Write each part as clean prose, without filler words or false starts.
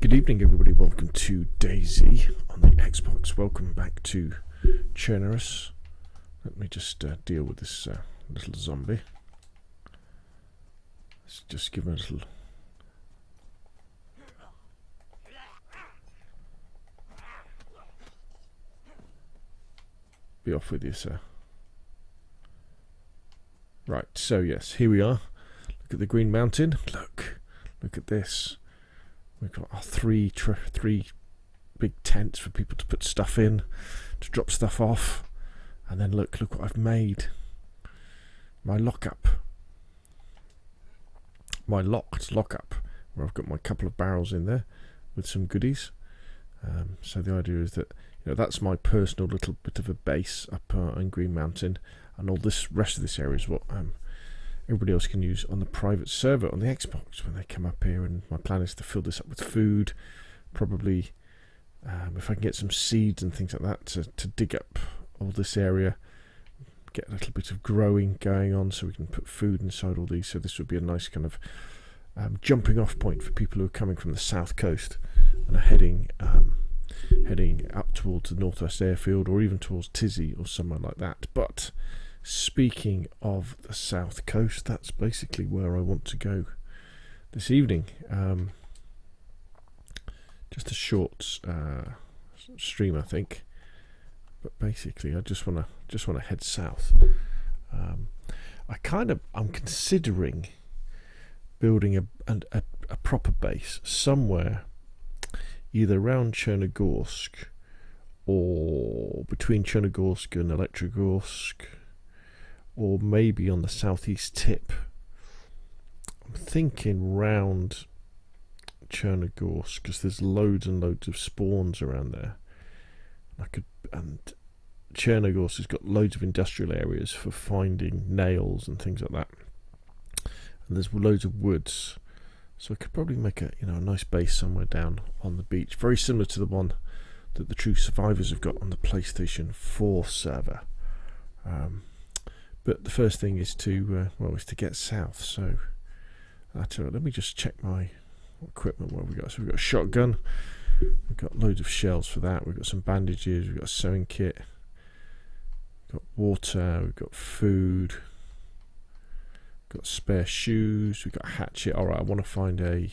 Good evening, everybody. Welcome to DAYZ on the Xbox. Welcome back to Chernarus. Let me just deal with this little zombie. Let's just give him a little... Be off with you, sir. Right, so yes, here we are. Look at the Green Mountain. Look at this. We've got our three big tents for people to put stuff in, to drop stuff off. And then look what I've made. My lockup. My locked lockup, where I've got my couple of barrels in there with some goodies. So the idea is that, you know, that's my personal little bit of a base up in Green Mountain, and all this rest of this area is what everybody else can use on the private server on the Xbox when they come up here. And my plan is to fill this up with food, probably if I can get some seeds and things like that to dig up all this area, get a little bit of growing going on so we can put food inside all these. So this would be a nice kind of jumping off point for people who are coming from the south coast and are heading up towards the northwest airfield, or even towards Tizzy or somewhere like that. But speaking of the south coast, that's basically where I want to go this evening. Just a short stream, I think, but basically I just want to head south. I'm considering building a proper base somewhere, either around Chernogorsk or between Chernogorsk and Electrogorsk, or maybe on the southeast tip. I'm thinking round Chernogorsk because there's loads and loads of spawns around there. And Chernogorsk has got loads of industrial areas for finding nails and things like that. And there's loads of woods, so I could probably make a nice base somewhere down on the beach, very similar to the one that the True Survivors have got on the PlayStation 4 server. But the first thing is to get south. So let me just check my equipment. What have we got? So we've got a shotgun. We've got loads of shells for that. We've got some bandages. We've got a sewing kit. We've got water. We've got food. We've got spare shoes. We've got a hatchet. All right, I want to find a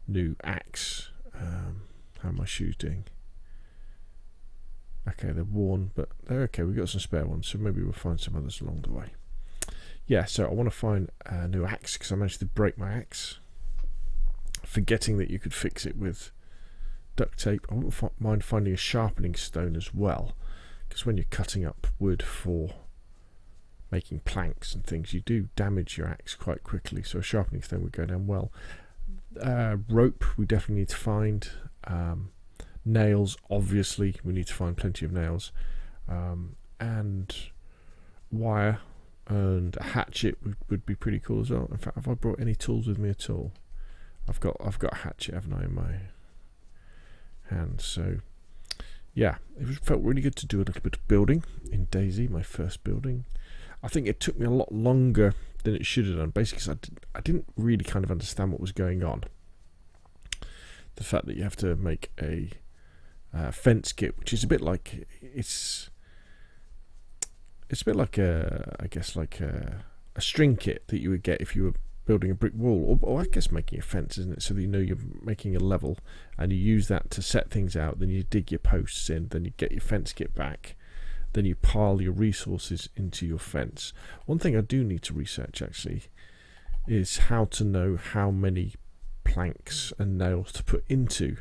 new axe. How are my shoes doing? Okay, they're worn, but they're okay. We've got some spare ones, so maybe we'll find some others along the way. Yeah, so I want to find a new axe because I managed to break my axe, forgetting that you could fix it with duct tape. I wouldn't mind finding a sharpening stone as well, because when you're cutting up wood for making planks and things, you do damage your axe quite quickly, so a sharpening stone would go down well. Rope we definitely need to find. Nails, obviously, we need to find plenty of nails, and wire and a hatchet would be pretty cool as well. In fact, have I brought any tools with me at all? I've got a hatchet, haven't I, in my hand? So yeah, it felt really good to do a little bit of building in DAYZ, my first building. I think it took me a lot longer than it should have done, basically because I didn't really kind of understand what was going on. The fact that you have to make a fence kit, which is a bit like it's a bit like a string kit that you would get if you were building a brick wall, or I guess making a fence, isn't it? So that you know you're making a level, and you use that to set things out. Then you dig your posts in, then you get your fence kit back, then you pile your resources into your fence. One thing I do need to research actually is how to know how many planks and nails to put into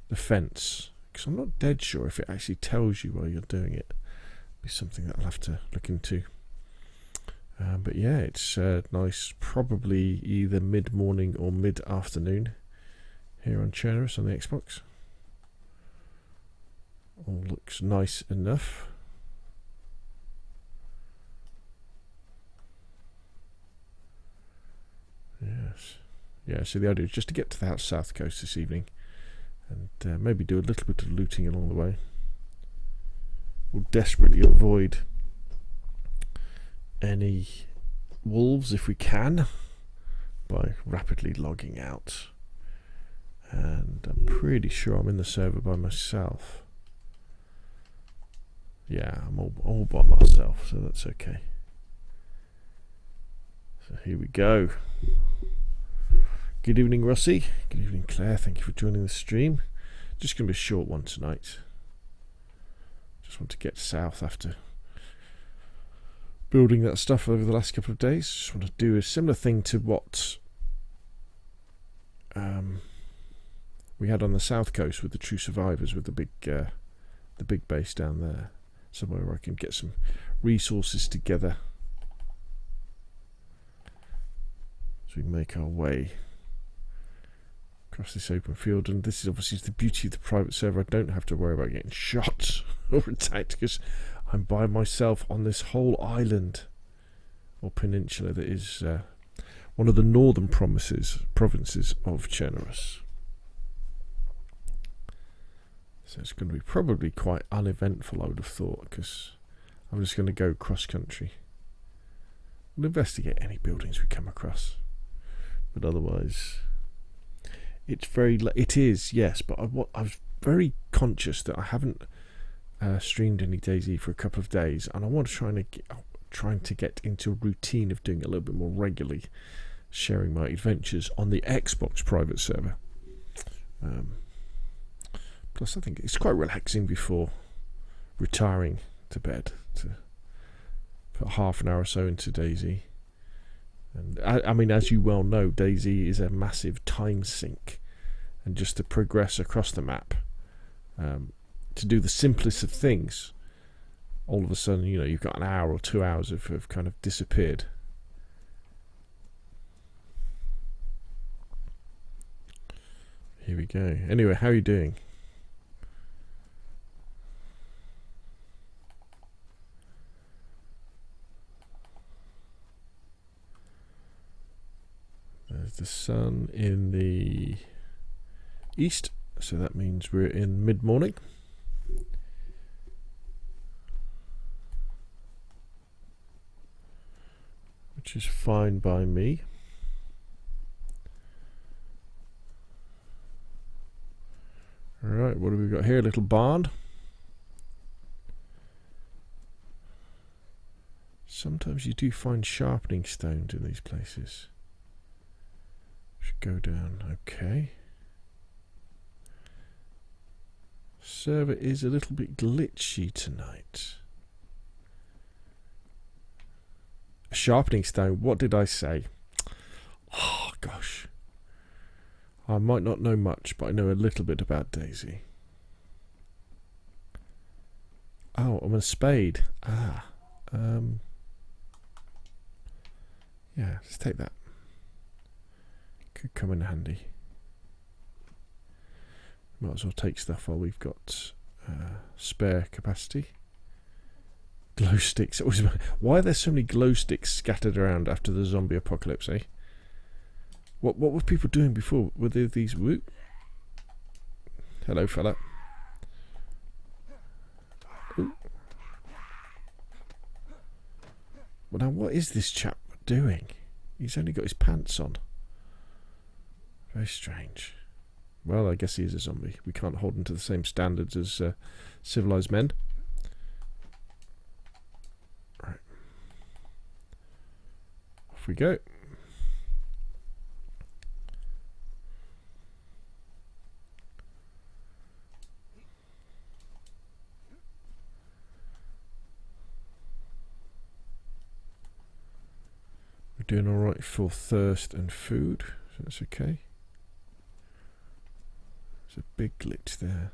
the fence, because I'm not dead sure if it actually tells you while you're doing it. It'll be something that I'll have to look into. But yeah, it's nice, probably either mid-morning or mid-afternoon here on Chernarus on the Xbox. All looks nice enough. Yes. Yeah, so the idea is just to get to the south coast this evening and maybe do a little bit of looting along the way. We'll desperately avoid any wolves if we can by rapidly logging out And I'm pretty sure I'm in the server by myself. Yeah, I'm all by myself, so that's okay. So here we go. Good evening, Rossi. Good evening, Claire. Thank you for joining the stream. Just going to be a short one tonight. Just want to get south after building that stuff over the last couple of days. Just want to do a similar thing to what we had on the south coast with the True Survivors, with the big base down there. Somewhere where I can get some resources together as we make our way across this open field. And this is obviously the beauty of the private server. I don't have to worry about getting shot or attacked because I'm by myself on this whole island or peninsula that is one of the northern provinces of Chernarus. So it's going to be probably quite uneventful, I would have thought, because I'm just going to go cross country. We'll investigate any buildings we come across, but otherwise, it is, yes. But I was very conscious that I haven't streamed any DayZ for a couple of days, and I want to trying to get into a routine of doing it a little bit more regularly, sharing my adventures on the Xbox private server. Plus, I think it's quite relaxing before retiring to bed to put half an hour or so into DayZ. And I mean, as you well know, DayZ is a massive time sink, and just to progress across the map, to do the simplest of things, all of a sudden, you've got an hour or 2 hours of kind of disappeared. Here we go. Anyway, how are you doing? There's the sun in the east, so that means we're in mid-morning. Which is fine by me. Alright, what have we got here? A little barn. Sometimes you do find sharpening stones in these places. Should go down. Okay. Server is a little bit glitchy tonight. A sharpening stone. What did I say? Oh gosh. I might not know much, but I know a little bit about DayZ. Oh, I'm a spade. Yeah, let's take that. Could come in handy. Might as well take stuff while we've got spare capacity. Glow sticks. Why are there so many glow sticks scattered around after the zombie apocalypse, eh? What were people doing before? Were there these... Whoop. Hello, fella. Ooh. Well, now, what is this chap doing? He's only got his pants on. Very strange. Well, I guess he is a zombie. We can't hold him to the same standards as civilized men. Right. Off we go. We're doing alright for thirst and food, so that's okay. There's a big glitch there.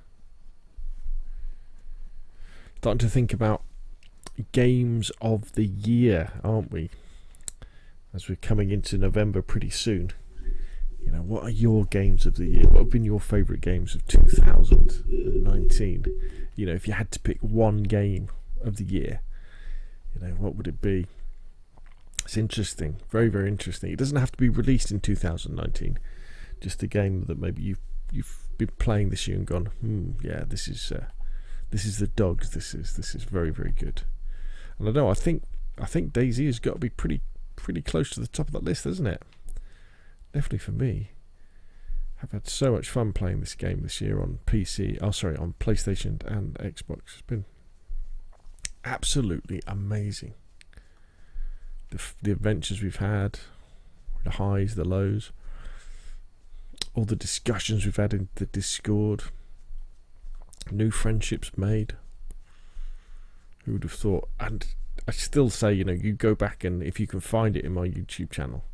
Starting to think about games of the year, aren't we? As we're coming into November pretty soon. What are your games of the year? What have been your favourite games of 2019? If you had to pick one game of the year, what would it be? It's interesting, very, very interesting. It doesn't have to be released in 2019. Just a game that maybe you've been playing this year and gone, yeah, this is the dogs. This is very, very good. And I know, I think DayZ has got to be pretty close to the top of that list, hasn't it? Definitely for me. I've had so much fun playing this game this year on PC. Oh, sorry, on PlayStation and Xbox. It's been absolutely amazing. The adventures we've had, the highs, the lows, all the discussions we've had in the Discord, new friendships made. Who would have thought? And I still say, you go back and if you can find it in my YouTube channel,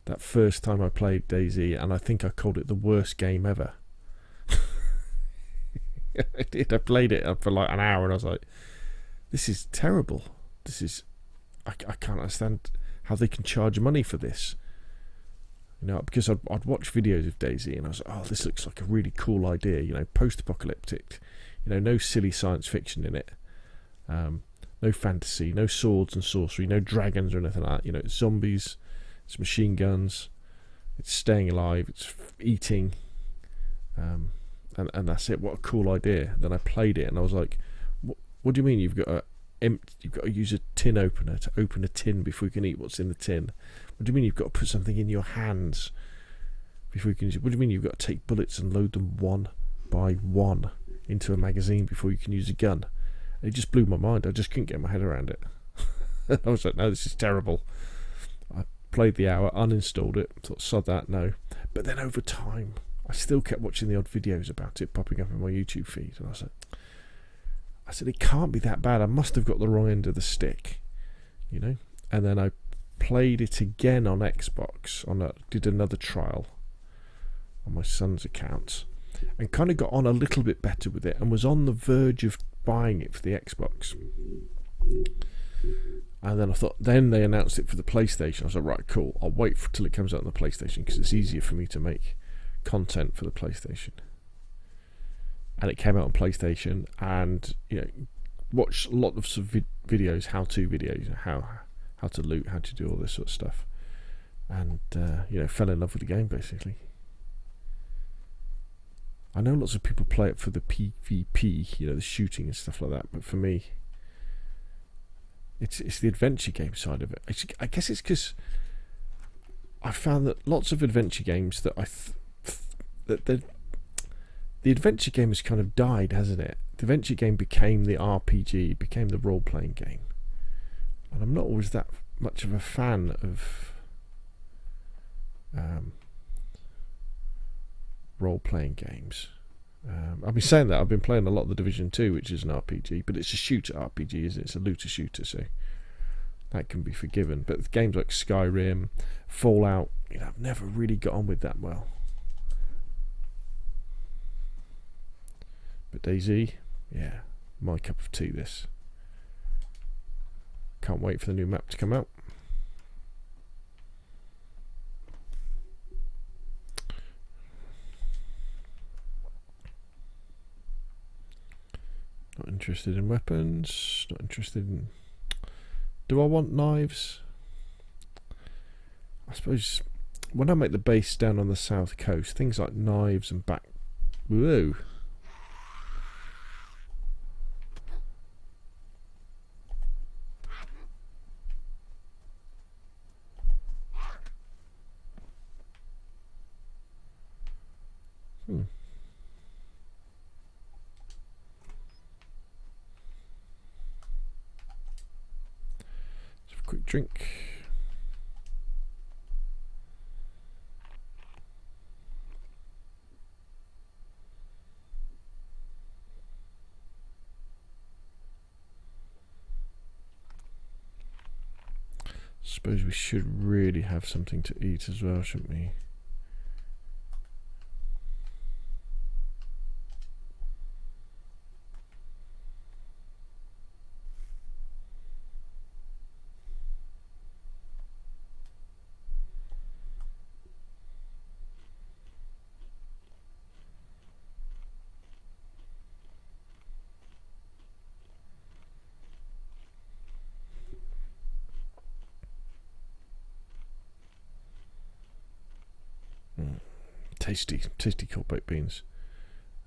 that first time I played DayZ, and I think I called it the worst game ever. I did. I played it for like an hour, and I was like, "This is terrible. This is. I can't understand how they can charge money for this." Because I'd watch videos of DayZ, and I was like, "Oh, this looks like a really cool idea." Post-apocalyptic. No silly science fiction in it. No fantasy, no swords and sorcery, no dragons or anything like that. It's zombies. It's machine guns, it's staying alive, it's eating, and that's it. What a cool idea. Then I played it and I was like, what do you mean you've got to use a tin opener to open a tin before you can eat what's in the tin? What do you mean you've got to put something in your hands before you can use it? What do you mean you've got to take bullets and load them one by one into a magazine before you can use a gun? And it just blew my mind. I just couldn't get my head around it. I was like, no, this is terrible. Played the hour, uninstalled it, thought sod that, no. But then over time I still kept watching the odd videos about it popping up in my YouTube feed, and I said it can't be that bad. I must have got the wrong end of the stick, And then I played it again on Xbox, did another trial on my son's account, and kind of got on a little bit better with it, and was on the verge of buying it for the Xbox. And then I thought, then they announced it for the PlayStation. I was like, right, cool. I'll wait till it comes out on the PlayStation because it's easier for me to make content for the PlayStation. And it came out on PlayStation, and watched a lot of videos, how-to videos, how to loot, how to do all this sort of stuff, and fell in love with the game basically. I know lots of people play it for the PvP, the shooting and stuff like that, but for me, it's the adventure game side of it. I guess it's because I found that lots of adventure games that the adventure game has kind of died, hasn't it? The adventure game became the RPG, became the role-playing game, and I'm not always that much of a fan of role-playing games. I've been saying that. I've been playing a lot of The Division 2, which is an RPG, but it's a shooter RPG, isn't it? It's a looter shooter, so that can be forgiven. But games like Skyrim, Fallout, I've never really got on with that well. But DayZ, yeah, my cup of tea this. Can't wait for the new map to come out. Not interested in weapons. Not interested in... Do I want knives? I suppose when I make the base down on the south coast, things like knives and back... Whoa. Quick drink. Suppose we should really have something to eat as well, shouldn't we? Tasty cold baked beans.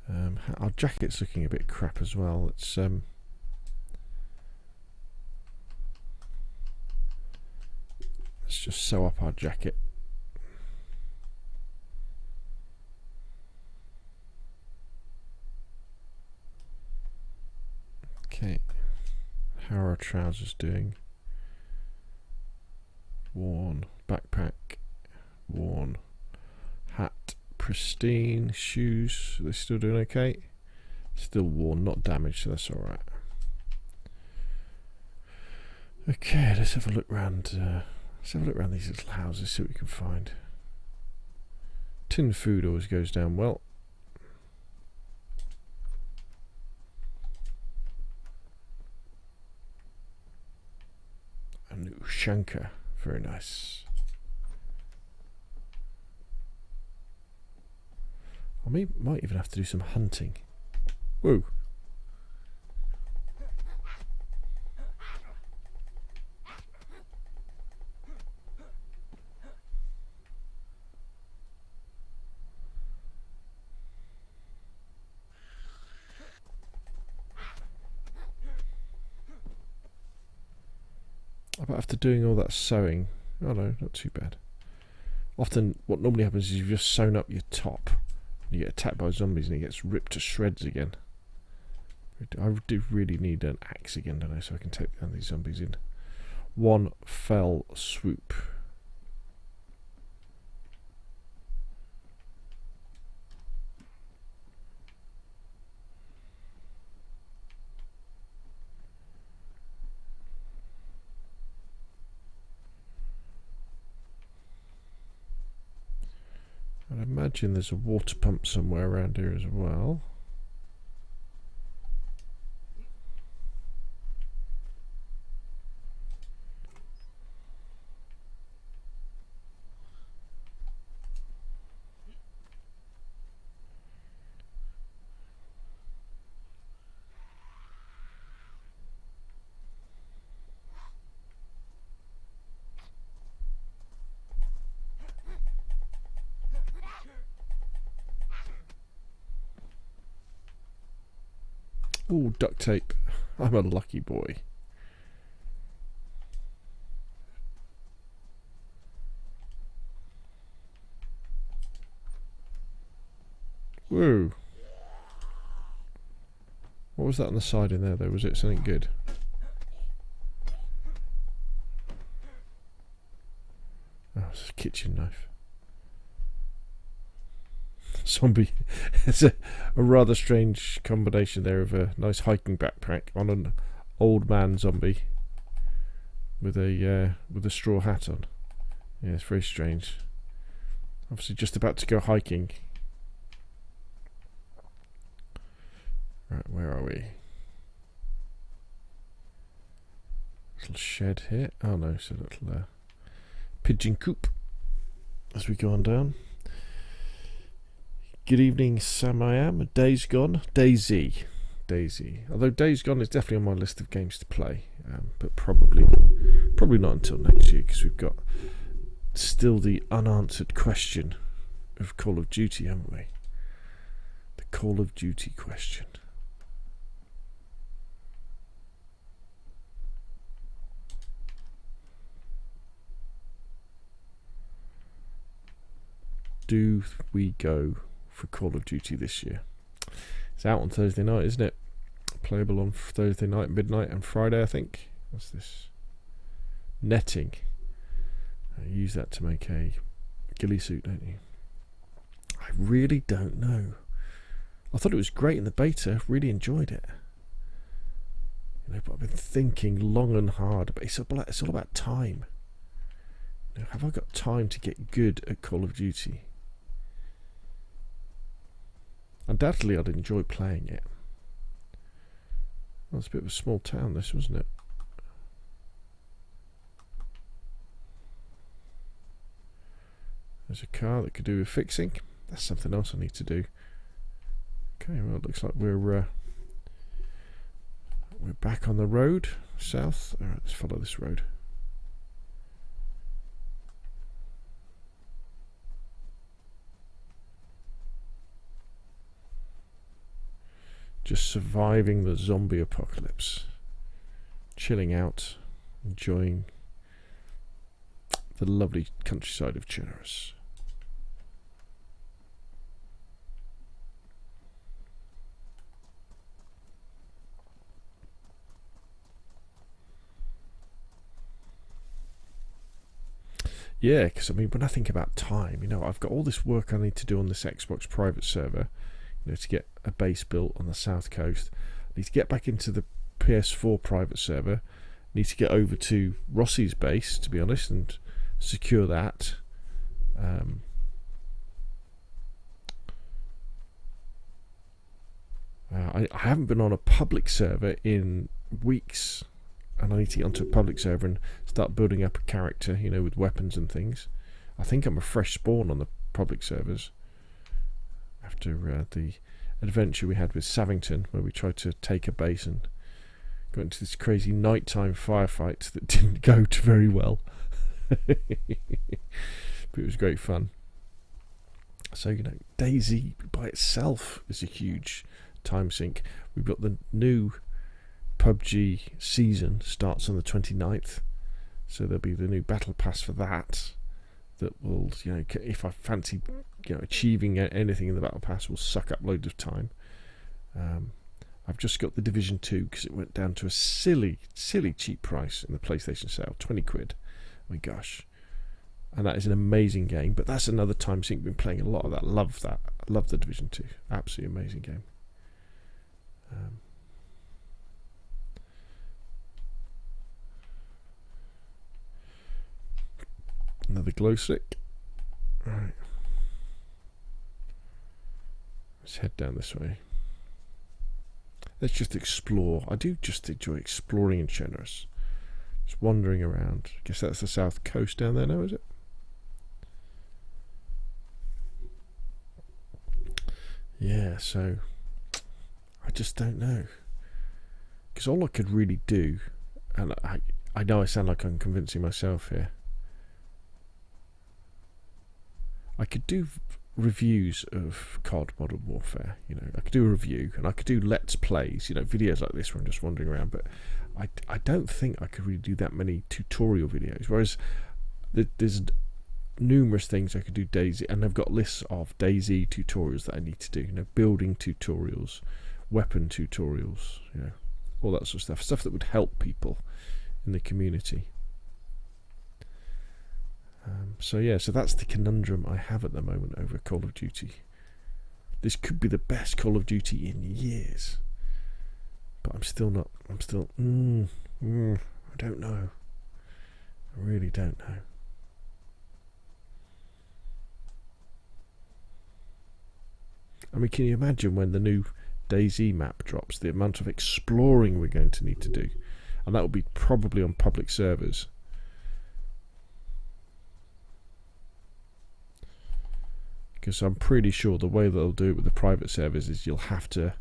Our jacket's looking a bit crap as well. Let's just sew up our jacket. How are our trousers doing? Worn. Backpack. Worn. Hat. Pristine. Shoes. Are they still doing okay? Still worn, not damaged, so that's alright. Okay, let's have a look around. Let's have a look around these little houses, see what we can find. Tin food always goes down well. A new shanker, very nice. I might even have to do some hunting. Whoa. But after doing all that sewing, oh no, not too bad. Often what normally happens is you've just sewn up your top and you get attacked by zombies and it gets ripped to shreds again. I do really need an axe again, don't I, so I can take down these zombies in one fell swoop. I imagine there's a water pump somewhere around here as well. Ooh, duct tape. I'm a lucky boy. Whoa. What was that on the side in there though? Was it something good? Oh, it's a kitchen knife. Zombie. It's a rather strange combination there of a nice hiking backpack on an old man zombie with a straw hat on. Yeah, it's very strange. Obviously just about to go hiking. Right, where are we? Little shed here. Oh no, it's a little pigeon coop as we go on down. Good evening, Sam. I am. DAYZ gone. DAYZ. DAYZ. Although DAYZ gone is definitely on my list of games to play, but probably not until next year because we've got still the unanswered question of Call of Duty, haven't we? The Call of Duty question. Do we go for Call of Duty this year? It's out on Thursday night, isn't it? Playable on Thursday night, midnight, and Friday, I think. What's this? Netting. You use that to make a ghillie suit, don't you? I really don't know. I thought it was great in the beta. Really enjoyed it. You know, but I've been thinking long and hard. But it's all about time. You know, have I got time to get good at Call of Duty? Undoubtedly, I'd enjoy playing it. Well, it's a bit of a small town, this, wasn't it? There's a car that could do with fixing. That's something else I need to do. Okay, well, it looks like we're back on the road south. All right, let's follow this road. Just surviving the zombie apocalypse. Chilling out, enjoying the lovely countryside of Generous. Yeah, because I mean, when I think about time, you know, I've got all this work I need to do on this Xbox private server, you know, to get a base built on the south coast. I need to get back into the PS4 private server. I need to get over to Rossi's base, to be honest, and secure that. I haven't been on a public server in weeks, and I need to get onto a public server and start building up a character, you know, with weapons and things. I think I'm a fresh spawn on the public servers after the adventure we had with Savington, where we tried to take a base and got into this crazy nighttime firefight that didn't go very well. But it was great fun. So, you know, DayZ by itself is a huge time sink. We've got the new PUBG season starts on the 29th, so there'll be the new battle pass for that will, you know, if I fancy, you know, achieving anything in the battle pass, will suck up loads of time. I've just got the Division 2 because it went down to a silly cheap price in the PlayStation sale, 20 quid. Oh my gosh. And that is an amazing game, but that's another time sink. Been playing a lot of that. Love that. I love the Division 2. Absolutely amazing game. Another glow stick. Right. Let's head down this way. Let's just explore. I do just enjoy exploring in Generous. Just wandering around. I guess that's the south coast down there now, is it? Yeah, so I just don't know. Because all I could really do, and I know I sound like I'm convincing myself here, I could do reviews of COD Modern Warfare. You know, I could do a review, and I could do Let's Plays, you know, videos like this where I'm just wandering around, but I don't think I could really do that many tutorial videos, whereas there's numerous things I could do DayZ, and I've got lists of DayZ tutorials that I need to do, you know, building tutorials, weapon tutorials, you know, all that sort of stuff that would help people in the community. So yeah, so that's the conundrum I have at the moment over Call of Duty. This could be the best Call of Duty in years, but I'm still not. I don't know. I really don't know. I mean, can you imagine when the new DayZ map drops, the amount of exploring we're going to need to do? And that will be probably on public servers. Because I'm pretty sure the way they'll do it with the private servers is you'll have to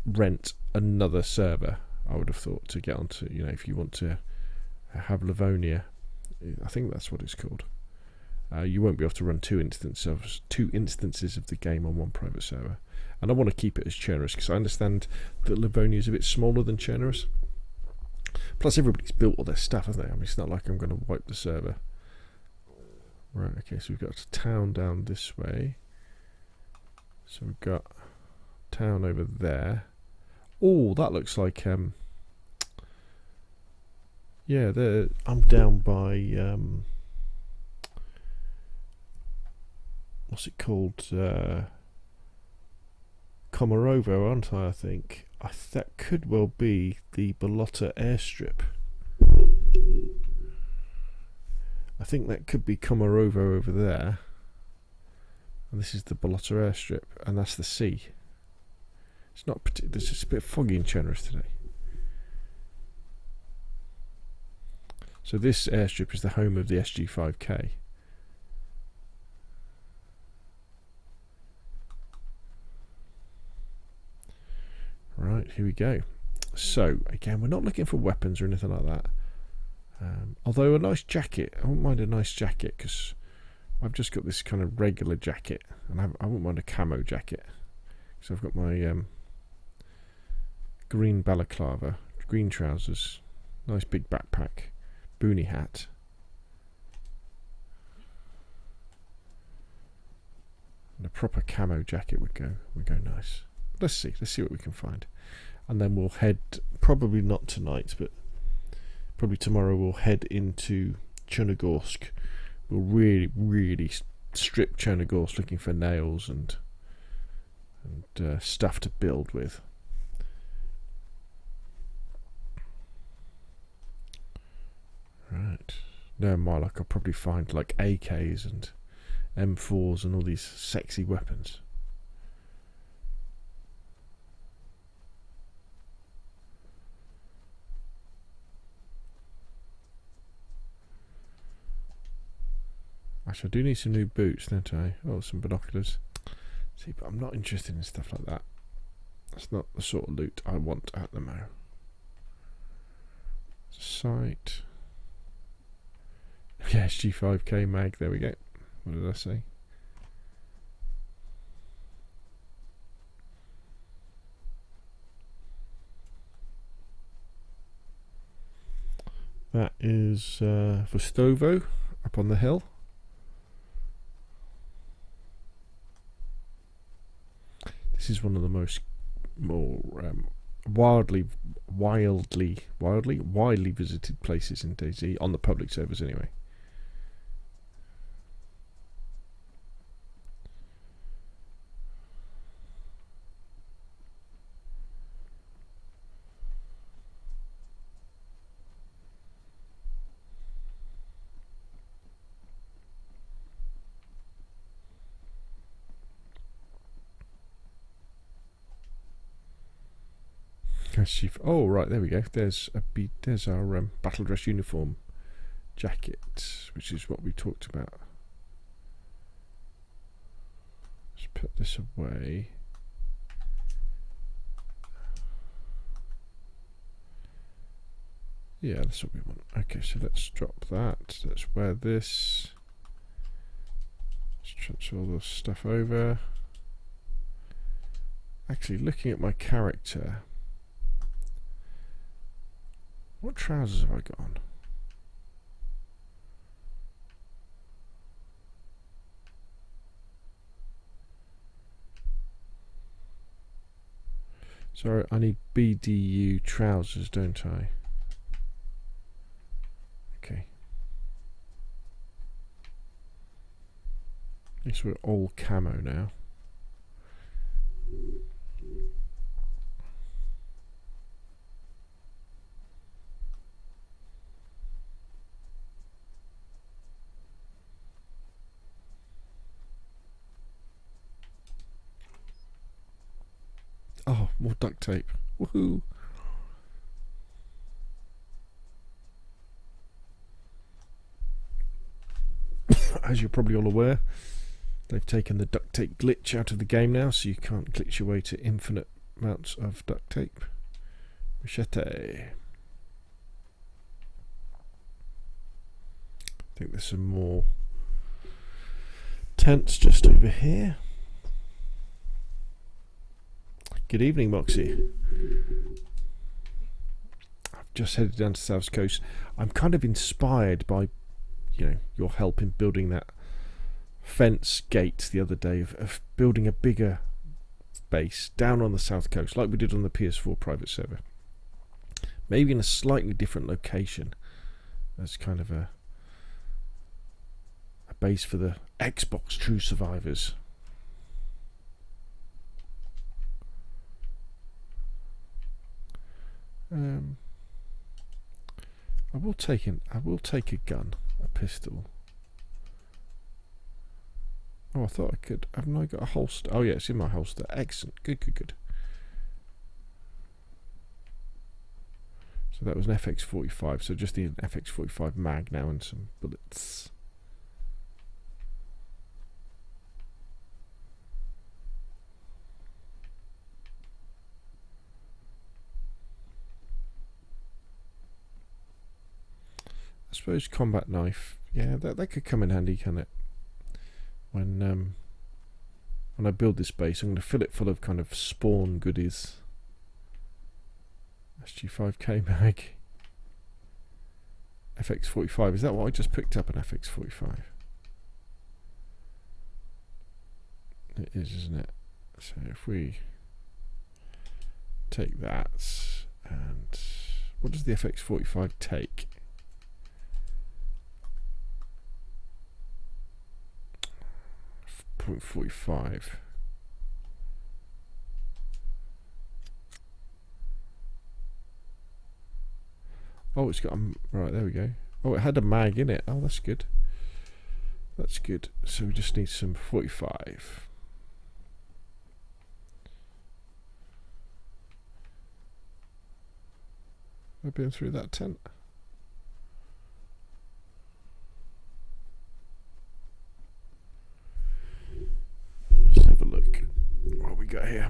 rent another server, I would have thought, to get onto, you know, if you want to have Livonia. I think that's what it's called. You won't be able to run two instances of the game on one private server. And I want to keep it as Chernerus because I understand that Livonia is a bit smaller than Chernerus. Plus everybody's built all their stuff, haven't they? I mean, it's not like I'm going to wipe the server. Right, okay, so we've got a town down this way. So we've got town over there. Oh, that looks like yeah, there I'm down by what's it called? Komarovo, aren't I think? That could well be the Balota airstrip. I think that could be Komarovo over there. And this is the Balota airstrip, and that's the sea. It's not particular. It's just a bit foggy in Chernerus today. So this airstrip is the home of the SG5K. Right, here we go. So again, we're not looking for weapons or anything like that. Although a nice jacket, I wouldn't mind a nice jacket because I've just got this kind of regular jacket, and I wouldn't mind a camo jacket. So I've got my green balaclava, green trousers, nice big backpack, boonie hat. And a proper camo jacket would go nice. Let's see what we can find. And then we'll head, probably not tonight, but probably tomorrow we'll head into Chernogorsk, will really strip Chernogorsk looking for nails and stuff to build with. Right. No, more like I'll probably find like AKs and M4s and all these sexy weapons. Actually, I do need some new boots, don't I? Oh, some binoculars. See, but I'm not interested in stuff like that. That's not the sort of loot I want at the moment. Sight. Yes, G5K mag. There we go. What did I say? That is for Stovo up on the hill. This is one of the more widely visited places in DayZ, on the public servers anyway. Oh right, there we go. There's our battle dress uniform jacket, which is what we talked about. Let's put this away. Yeah, that's what we want. Okay, so let's drop that. Let's wear this. Let's transfer all the stuff over. Actually, looking at my character, what trousers have I got on? Sorry, I need BDU trousers, don't I? Okay. At least we're all camo now. Oh, more duct tape. Woohoo! As you're probably all aware, they've taken the duct tape glitch out of the game now, so you can't glitch your way to infinite amounts of duct tape. Machete. I think there's some more tents just over here. Good evening, Moxie. I've just headed down to South Coast. I'm kind of inspired by, your help in building that fence gate the other day of building a bigger base down on the South Coast, like we did on the PS4 private server. Maybe in a slightly different location, as kind of a base for the Xbox True Survivors. I will take a gun, a pistol. Oh, I thought I could. Haven't I got a holster? Oh yeah, it's in my holster. Excellent. Good. So that was an FX45. So just need an FX45 mag now and some bullets. I suppose combat knife, yeah, that could come in handy, can it? When I build this base, I'm going to fill it full of kind of spawn goodies. SG5K mag. FX45, is that what I just picked up, an FX45? It is, isn't it? So if we take that, and what does the FX45 take? 0.45. Oh, it's got a... Right, there we go. Oh, it had a mag in it. Oh, that's good. That's good. So we just need some 45. I've been through that tent. Let's have a look. What we got here?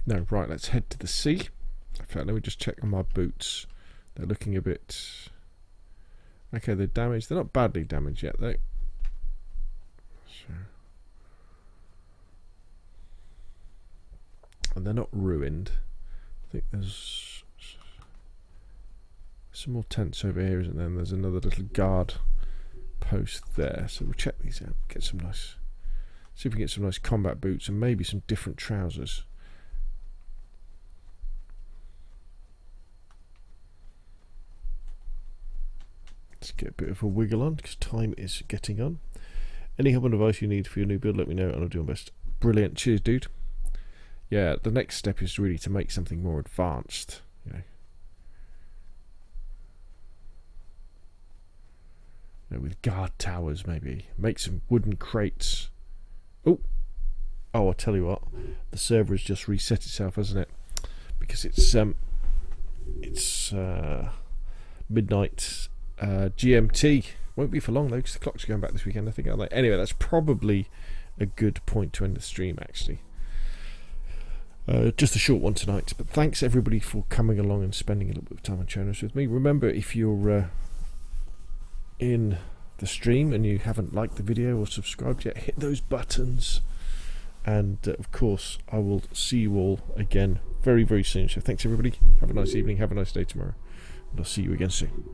No, right, let's head to the sea. In fact, let me just check on my boots. They're looking a bit... Okay, they're damaged. They're not badly damaged yet, though. So. And they're not ruined. I think there's some more tents over here, isn't there? And there's another little guard post there. So we'll check these out. Get some nice... See if we can get some nice combat boots and maybe some different trousers. Let's get a bit of a wiggle on because time is getting on. Any help and advice you need for your new build, let me know and I'll do my best. Brilliant. Cheers, dude. Yeah, the next step is really to make something more advanced, you know, with guard towers maybe. Make some wooden crates. Oh, I'll tell you what, the server has just reset itself, hasn't it? Because it's midnight GMT. Won't be for long though, because the clocks are going back this weekend, I think, aren't they? Anyway, that's probably a good point to end the stream, actually. Just a short one tonight, but thanks everybody for coming along and spending a little bit of time on channels with me. Remember, if you're in the stream and you haven't liked the video or subscribed yet, hit those buttons, and of course I will see you all again very, very soon. So thanks everybody, have a nice evening, have a nice day tomorrow, and I'll see you again soon.